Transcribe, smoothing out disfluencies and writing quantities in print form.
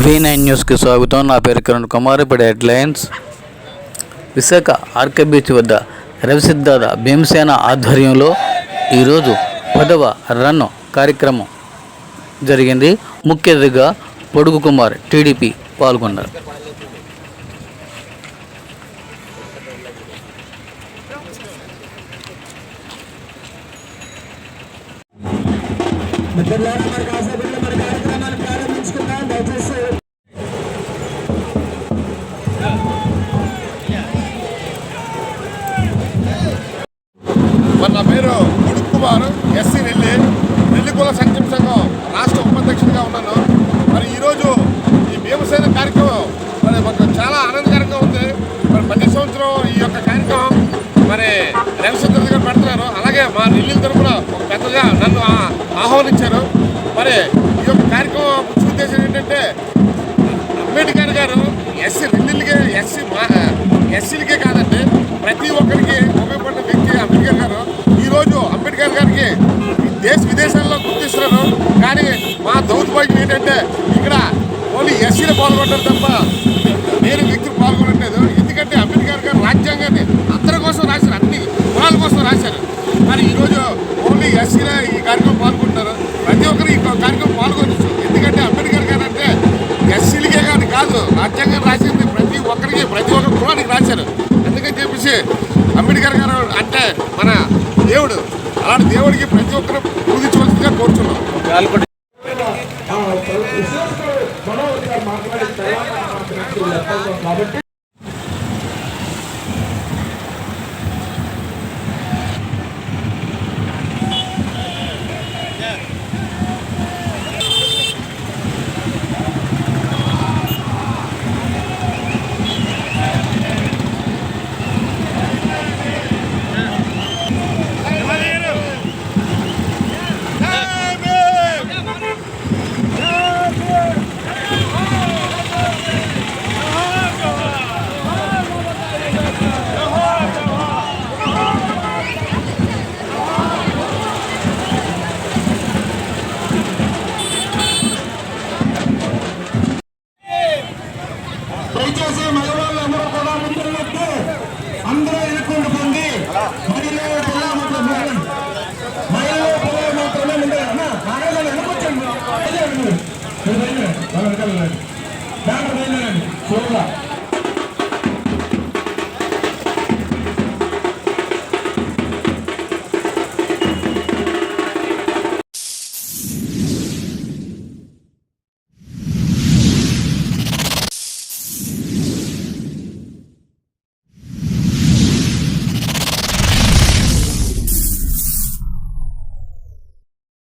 V9 న్యూస్కి స్వాగతం. నా పేరు కిరణ్ కుమార్. ఇప్పుడు హెడ్లైన్స్. విశాఖ ఆర్కే బీచ్ వద్ద రవిసిద్ధార్థ భీమసేన ఆధ్వర్యంలో ఈరోజు 10వ రన్ కార్యక్రమం జరిగింది. ముఖ్య అతిథిగా పొడుగు కుమార్ టీడీపీ పాల్గొన్నారు. నా పేరు పొడుగు కుమార్, ఎస్సీ నెల్లి కుల సంక్షేమ సంఘం రాష్ట్ర ఉపాధ్యక్షుడిగా ఉన్నాను. మరి ఈరోజు ఈ భీమసేన కార్యక్రమం మరి మాకు చాలా ఆనందకరంగా ఉంది. మరి ప్రతి సంవత్సరం ఈ యొక్క కార్యక్రమం మరి రవిచంద్ర గారు పెడుతున్నారు. అలాగే మా నెల్లి తరఫున ఒక పెద్దగా నన్ను ఆహ్వానించారు. మరి ఈ యొక్క కార్యక్రమం ముఖ్య ఉద్దేశం ఏంటంటే, అంబేద్కర్ గారు ఎస్సీలకే కాదండి, ప్రతి ఒక్కరికి ఉపయోగపడిన వ్యక్తి అంబేద్కర్ గారు. ఈరోజు అంబేద్కర్ గారికి విదేశాల్లో గుర్తిస్తున్నారు. కానీ మా దౌర్భాగ్యం ఏంటంటే, ఇక్కడ ఓన్లీ ఎస్సీలు పాల్గొంటారు తప్ప వేరే వ్యక్తులు పాల్గొనట్లేదు. ఎందుకంటే అంబేద్కర్ గారు రాజ్యాంగాన్ని అందరి కోసం రాశారు, అన్ని కులాల కోసం రాశారు. మరి ఈరోజు ఓన్లీ ఎస్సీలే ఈ కార్యక్రమం పాల్గొంటున్నారు. ప్రతి ఒక్కరు ఈ కార్యక్రమం పాల్గొనవచ్చు. ఎందుకంటే అంబేద్కర్ గారు అంటే ఎస్సీలకే కానీ కాదు, రాజ్యాంగం రాసింది ప్రతి ఒక్కరికి, ప్రతి ఒక్క కులానికి రాశారు. అందుకని చెప్పేసి అంబేద్కర్ గారు అంటే మన దేవుడు. అలాంటి దేవుడికి ప్రతి ఒక్కరు పూజించవలసిందిగా కోరుచున్నాం. దయచేసి మగవాళ్ళందరూ కూడా ముందుకు అందరూ ఎన్నుకుంటూ పొంది మహిళలు పిల్లలు మాత్రమే ముందే మహిళలు వెనుకొచ్చండి. డాక్టర్ బయలుదేరండి చూడాలి.